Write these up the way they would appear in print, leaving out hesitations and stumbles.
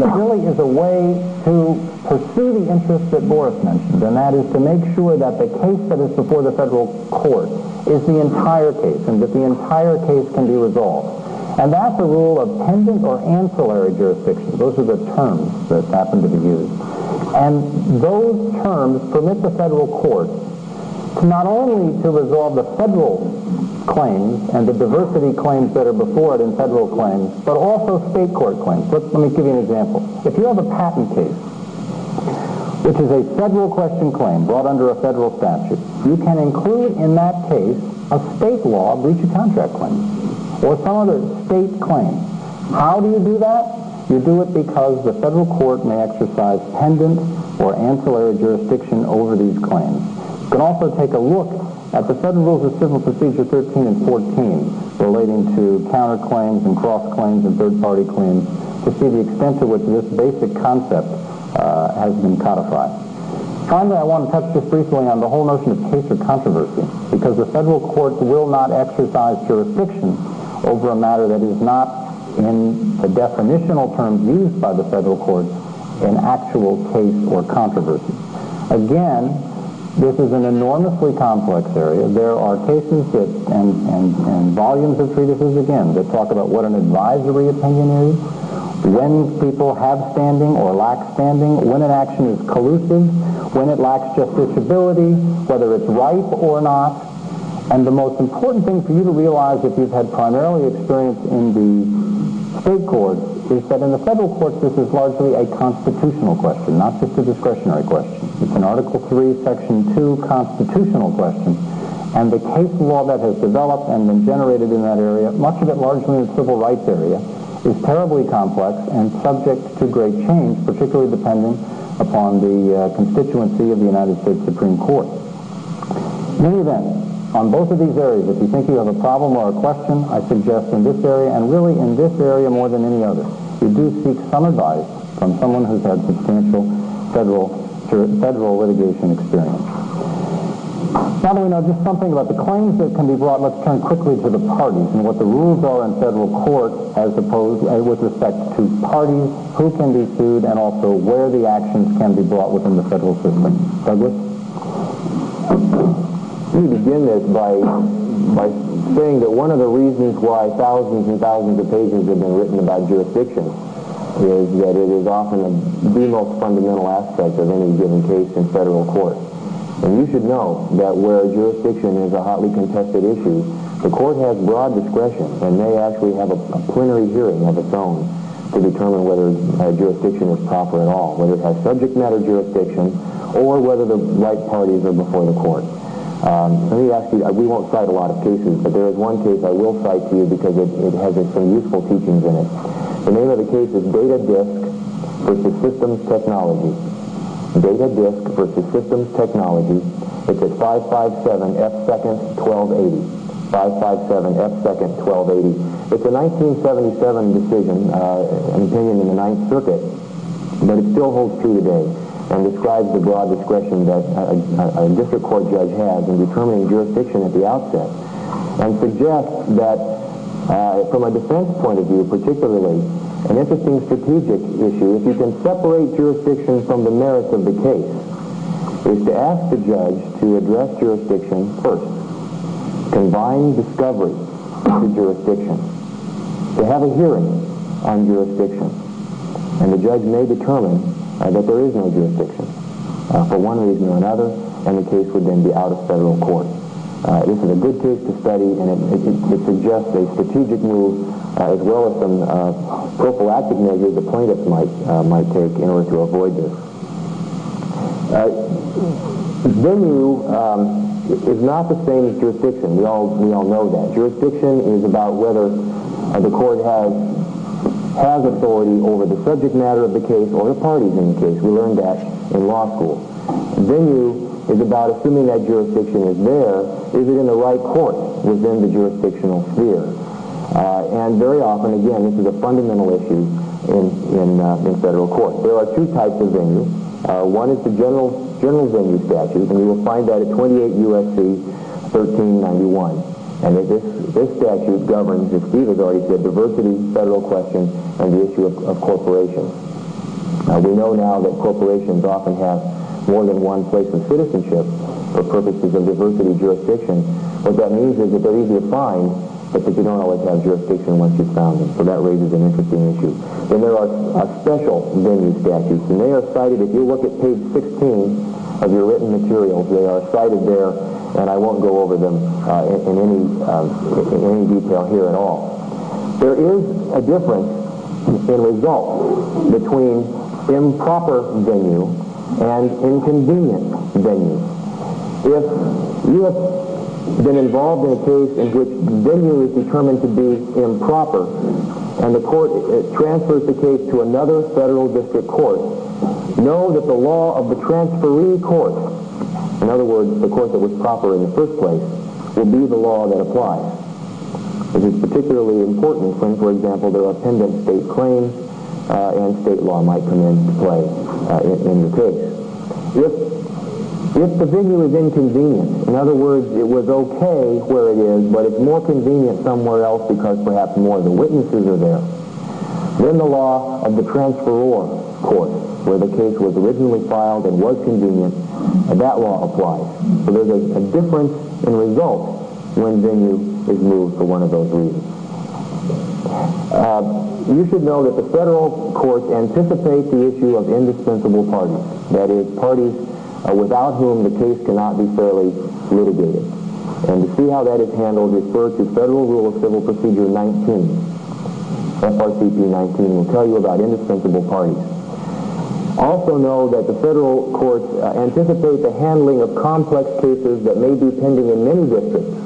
and that really is a way to pursue the interests that Boris mentioned, and that is to make sure that the case that is before the federal court is the entire case, and that the entire case can be resolved. And that's a rule of pendant or ancillary jurisdiction. Those are the terms that happen to be used. And those terms permit the federal court to not only to resolve the federal claims and the diversity claims that are before it in federal claims, but also state court claims. Let me give you an example. If you have a patent case, which is a federal question claim brought under a federal statute, you can include in that case a state law breach of contract claim or some other state claim. How do you do that? You do it because the federal court may exercise pendant or ancillary jurisdiction over these claims. You can also take a look at the Federal Rules of Civil Procedure 13 and 14 relating to counterclaims and cross-claims and third-party claims to see the extent to which this basic concept has been codified. Finally, I want to touch just briefly on the whole notion of case or controversy, because the federal courts will not exercise jurisdiction over a matter that is not, in the definitional terms used by the federal courts, an actual case or controversy. Again, this is an enormously complex area. There are cases that, and volumes of treatises, again, that talk about what an advisory opinion is, when people have standing or lack standing, when an action is collusive, when it lacks justiciability, whether it's ripe or not. And the most important thing for you to realize if you've had primarily experience in the state courts is that in the federal courts this is largely a constitutional question, not just a discretionary question. It's an Article 3, Section 2 constitutional question. And the case law that has developed and been generated in that area, much of it largely in the civil rights area, is terribly complex and subject to great change, particularly depending upon the constituency of the United States Supreme Court. In any event, on both of these areas, if you think you have a problem or a question, I suggest in this area, and really in this area more than any other, you do seek some advice from someone who's had substantial federal litigation experience. Now that we know just something about the claims that can be brought, let's turn quickly to the parties and what the rules are in federal court as opposed with respect to parties, who can be sued, and also where the actions can be brought within the federal system. Douglas? Let me begin this by saying that one of the reasons why thousands and thousands of pages have been written about jurisdiction is that it is often the most fundamental aspect of any given case in federal court. And you should know that where jurisdiction is a hotly contested issue, the court has broad discretion and may actually have a plenary hearing of its own to determine whether jurisdiction is proper at all, whether it has subject matter jurisdiction or whether the right parties are before the court. Let me ask you, we won't cite a lot of cases, but there is one case I will cite to you because it has some useful teachings in it. The name of the case is Data Disk versus Systems Technology. Data Disk versus Systems Technology. It's at 557 F. 2nd 1280. 557 F. 2nd 1280. It's a 1977 decision, an opinion in the Ninth Circuit, but it still holds true today and describes the broad discretion that a district court judge has in determining jurisdiction at the outset, and suggests that from a defense point of view particularly, an interesting strategic issue, if you can separate jurisdiction from the merits of the case, is to ask the judge to address jurisdiction first, combine discovery to jurisdiction, to have a hearing on jurisdiction, and the judge may determine that there is no jurisdiction for one reason or another, and the case would then be out of federal court. This is a good case to study, and it suggests a strategic move as well as some prophylactic measures the plaintiffs might take in order to avoid this. Venue is not the same as jurisdiction. We all know that. Jurisdiction is about whether the court has authority over the subject matter of the case or the parties in the case. We learned that in law school. Venue is about assuming that jurisdiction is there. Is it in the right court within the jurisdictional sphere? And very often, again, this is a fundamental issue in federal court. There are two types of venue. One is the general venue statute, and you will find that at 28 U.S.C. 1391. And this statute governs, as Steve has already said, diversity, federal question, and the issue of corporation. We know now that corporations often have more than one place of citizenship for purposes of diversity jurisdiction. What that means is that they're easy to find, but that you don't always have jurisdiction once you've found them. So that raises an interesting issue. Then there are special venue statutes, and they are cited, if you look at page 16 of your written materials, they are cited there, and I won't go over them in any detail here at all. There is a difference in results between improper venue and inconvenient venue. If you have been involved in a case in which venue is determined to be improper, and the court transfers the case to another federal district court, know that the law of the transferee court, in other words, the court that was proper in the first place, will be the law that applies. This is particularly important when, for example, there are pending state claims and state law might come into play in the case. If the venue is inconvenient, in other words, it was okay where it is, but it's more convenient somewhere else because perhaps more of the witnesses are there, then the law of the transferor court, where the case was originally filed and was convenient, that law applies. So there's a difference in results when venue is moved for one of those reasons. You should know that the federal courts anticipate the issue of indispensable parties, that is, parties without whom the case cannot be fairly litigated. And to see how that is handled, refer to Federal Rule of Civil Procedure 19. FRCP 19 will tell you about indispensable parties. Also know that the federal courts anticipate the handling of complex cases that may be pending in many districts,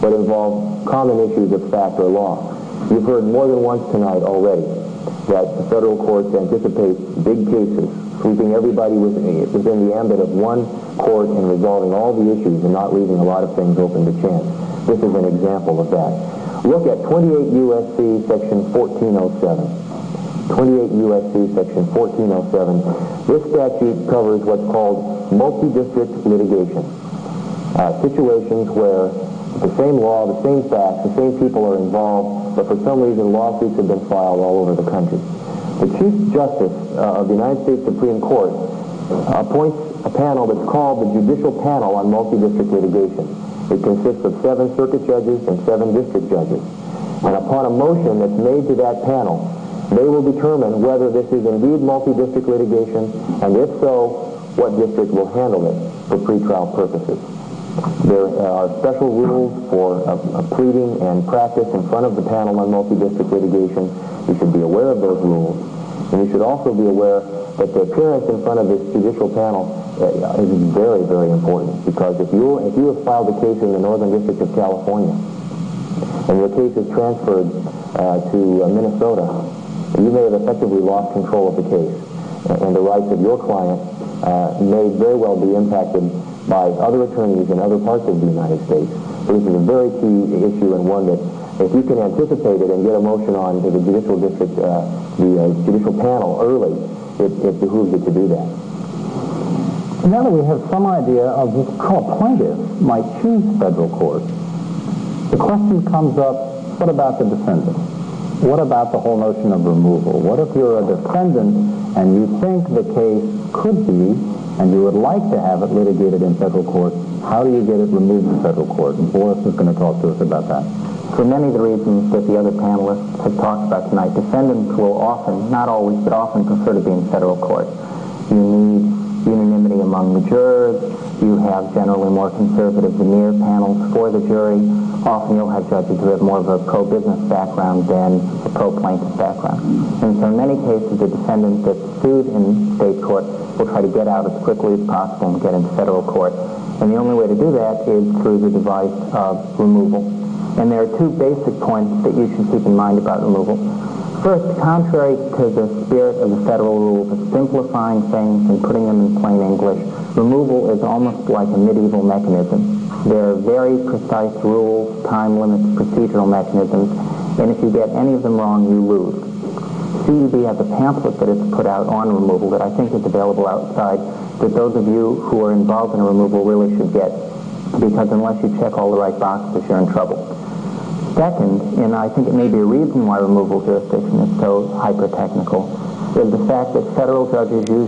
but involve common issues of fact or law. You've heard more than once tonight already that the federal courts anticipate big cases, sweeping everybody within the ambit of one court and resolving all the issues and not leaving a lot of things open to chance. This is an example of that. Look at 28 U.S.C. section 1407. 28 U.S.C. section 1407. This statute covers what's called multi-district litigation. Situations where the same law, the same facts, the same people are involved, but for some reason lawsuits have been filed all over the country. The Chief Justice of the United States Supreme Court appoints a panel that's called the Judicial Panel on Multi-District Litigation. It consists of 7 circuit judges and 7 district judges. And upon a motion that's made to that panel, they will determine whether this is indeed multi-district litigation, and if so, what district will handle it for pretrial purposes. There are special rules for pleading and practice in front of the panel on multi-district litigation. You should be aware of those rules. And you should also be aware that the appearance in front of this judicial panel is very, very important, because if you have filed a case in the Northern District of California and your case is transferred to Minnesota, you may have effectively lost control of the case, and the rights of your client may very well be impacted by other attorneys in other parts of the United States. So this is a very key issue, and one that if you can anticipate it and get a motion on to the judicial district, the judicial panel early, it behooves you to do that. Now that we have some idea of how a plaintiff might choose federal court, the question comes up, what about the defendant? What about the whole notion of removal? What if you're a defendant and you think the case could be, and you would like to have it litigated in federal court? How do you get it removed from federal court? And Boris is going to talk to us about that. For many of the reasons that the other panelists have talked about tonight, defendants will often, not always, but often prefer to be in federal court. You need unanimity among the jurors. You have generally more conservative veneer panels for the jury. Often you'll have judges who have more of a pro-business background than a pro-plaintiff background. And so in many cases, the defendant that's sued in state court will try to get out as quickly as possible and get into federal court. And the only way to do that is through the device of removal. And there are 2 basic points that you should keep in mind about removal. First, contrary to the spirit of the federal rules of simplifying things and putting them in plain English, removal is almost like a medieval mechanism. There are very precise rules, time limits, procedural mechanisms, and if you get any of them wrong, you lose. CEB has a pamphlet that is put out on removal that I think is available outside, that those of you who are involved in a removal really should get, because unless you check all the right boxes, you're in trouble. Second, and I think it may be a reason why removal jurisdiction is so hyper-technical, is the fact that federal judges usually